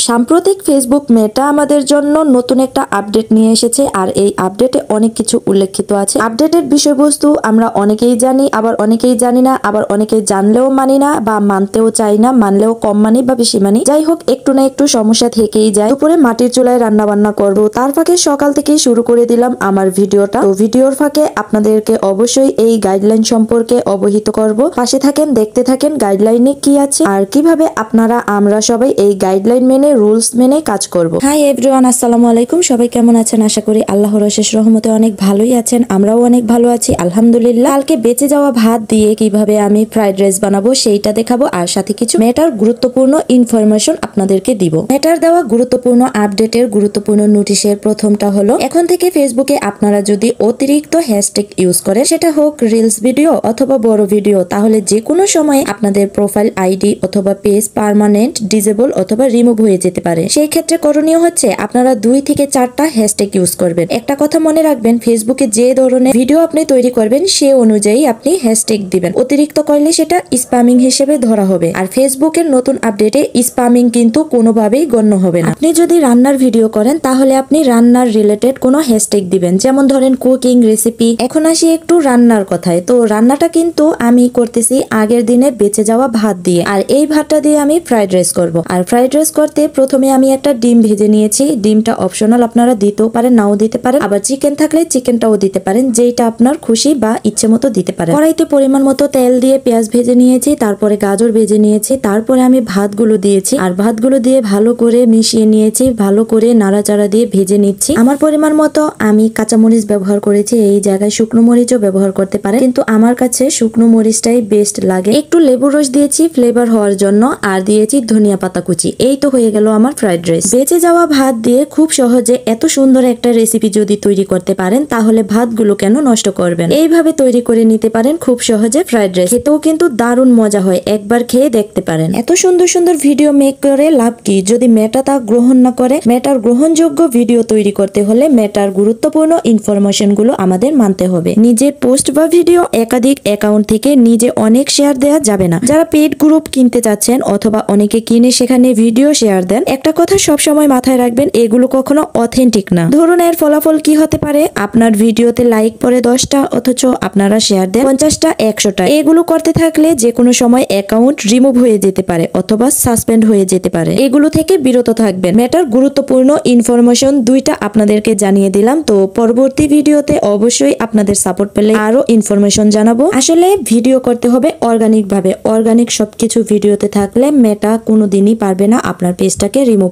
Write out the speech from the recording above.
সাম্প্রতিক Facebook Meta আমাদের জন্য নতুন একটা আপডেট নিয়ে এসেছে আর এই আপডেটে অনেক কিছু উল্লেখিত আছে। আপডেটের বিষয়বস্তু আমরা অনেকেই জানি, আবার অনেকেই জানি না, আবার অনেকেই জানলেও মানি না বা মানতেও চাই না, মানলেও কম মানি বা বেশি মানি। যাই হোক, একটু না একটু সমস্যা থেকেই যায়। দুপুরে মাটির চুলায় রান্না বান্না করবো, তার ফাঁকে সকাল থেকেই শুরু করে দিলাম আমার ভিডিওটা। তো ভিডিওর ফাঁকে আপনাদেরকে অবশ্যই এই গাইডলাইন সম্পর্কে অবহিত করব। পাশে থাকেন, দেখতে থাকেন গাইডলাইনে কি আছে আর কিভাবে আমরা সবাই এই গাইডলাইন মেনে রুলস মেনে কাজ করব। হাই এভরিওয়ান, আসসালামু আলাইকুম। সবাই কেমন আছেন? আশা করি আল্লাহর অশেষ রহমতে অনেক ভালোই আছেন। আমরাও অনেক ভালো আছি আলহামদুলিল্লাহ। কালকে বেঁচে যাওয়া ভাত দিয়ে কিভাবে আমি ফ্রাইড রাইস বানাবো সেইটা দেখাবো, আর সাথে কিছু মেটার গুরুত্বপূর্ণ ইনফরমেশন আপনাদেরকে দিব। মেটার দেওয়া গুরুত্বপূর্ণ আপডেটের গুরুত্বপূর্ণ নোটিশের প্রথমটা হলো, এখন থেকে ফেসবুকে আপনারা যদি অতিরিক্ত হ্যাশট্যাগ ইউজ করেন, সেটা হোক রিলস ভিডিও অথবা বড় ভিডিও, তাহলে যে কোনো সময় আপনাদের প্রোফাইল আইডি অথবা পেজ পার্মানেন্ট ডিজেবল অথবা রিমুভ হয়ে যেতে পারে। সেই ক্ষেত্রে করণীয় হচ্ছে আপনারা 2 থেকে 4টা হ্যাশট্যাগ ইউজ করবেন। একটা কথা মনে রাখবেন, ফেসবুকে যে ধরনের ভিডিও আপনি তৈরি করবেন সে অনুযায়ী আপনি হ্যাশট্যাগ দিবেন। অতিরিক্ত করলে সেটা স্প্যামিং হিসেবে ধরা হবে। আর ফেসবুকের নতুন আপডেটে স্প্যামিং কিন্তু কোনোভাবেই গণ্য হবে না। আপনি যদি রান্নার ভিডিও করেন তাহলে আপনি রান্নার রিলেটেড কোনো হ্যাশট্যাগ দিবেন, যেমন ধরেন কুকিং রেসিপি। এখন আসি একটু রান্নার কথায়। তো রান্নাটা কিন্তু আমি করতেছি আগের দিনে বেঁচে যাওয়া ভাত দিয়ে, আর এই ভাতটা দিয়ে আমি ফ্রাইড রাইস করব। আর ফ্রাইড রাইস করতে প্রথমে আমি একটা ডিম ভেজে নিয়েছি। ডিমটা অপশনাল, আপনারা দিতেও পারেন নাও দিতে পারেন। আবার চিকেন থাকলে চিকেনটাও দিতে পারেন, যেটা আপনার খুশি বা ইচ্ছে মতো দিতে পারেন। কড়াইতে পরিমাণ মতো তেল দিয়ে পেঁয়াজ ভেজে নিয়েছি, তারপরে গাজর ভেজে নিয়েছি, তারপরে আমি ভাতগুলো দিয়েছি আর ভাতগুলো দিয়ে ভালো করে মিশিয়ে নিয়েছি, ভালো করে নাড়াচাড়া দিয়ে ভেজে নিচ্ছি। আমার পরিমাণ মতো আমি কাঁচামরিচ ব্যবহার করেছি, এই জায়গায় শুকনো মরিচও ব্যবহার করতে পারে, কিন্তু আমার কাছে শুকনো মরিচটাই বেস্ট লাগে। একটু লেবুর রস দিয়েছি ফ্লেভার হওয়ার জন্য, আর দিয়েছি ধনিয়া পাতা কুচি। এই তো হয়ে গেল আমার ফ্রাইড রাইস। বেঁচে যাওয়া ভাত দিয়ে খুব সহজে এত সুন্দর একটা রেসিপি যদি তৈরি করতে পারেন, তাহলে ভাতগুলো কেন নষ্ট করবেন? এইভাবে তৈরি করে নিতে পারেন খুব সহজে ফ্রাইড রাইস। খেতেও কিন্তু দারুণ মজা হয়, একবার খেয়ে দেখতে পারেন। এত সুন্দর সুন্দর ভিডিও মেক করে লাভ কি যদি মেটা তা গ্রহণ না করে? মেটার গ্রহণযোগ্য ভিডিও তৈরি করতে হলে মেটার গুরুত্বপূর্ণ ইনফরমেশন গুলো আমাদের মানতে হবে। নিজের পোস্ট বা ভিডিও একাধিক অ্যাকাউন্ট থেকে নিজে অনেক শেয়ার দেওয়া যাবে না। যারা পেড গ্রুপ কিনতে চাচ্ছেন অথবা অনেকে কিনে সেখানে ভিডিও শেয়ার দেন, একটা কথা সবসময় মাথায় রাখবেন, এগুলো কখনো অথেন্টিক না। ধরুন এর ফলাফল কি হতে পারে? আপনার ভিডিওতে লাইক পড়ে 10টা, অথচ আপনারা শেয়ার দেন 50টা 100টা। এগুলো করতে থাকলে যে কোনো সময় অ্যাকাউন্ট রিমুভ হয়ে যেতে পারে অথবা সাসপেন্ড হয়ে যেতে পারে। এগুলো থেকে বিরত থাকবেন। মেটার গুরুত্বপূর্ণ ইনফরমেশন 2টা আপনাদেরকে জানিয়ে দিলাম। তো পরবর্তী ভিডিওতে অবশ্যই আপনাদের সাপোর্ট পেলে আরো ইনফরমেশন জানাবো। আসলে ভিডিও করতে হবে অর্গানিক ভাবে। অর্গানিক সবকিছু ভিডিওতে থাকলে মেটা কোনোদিনই পারবে না আপনার পেজটাকে রিমুভ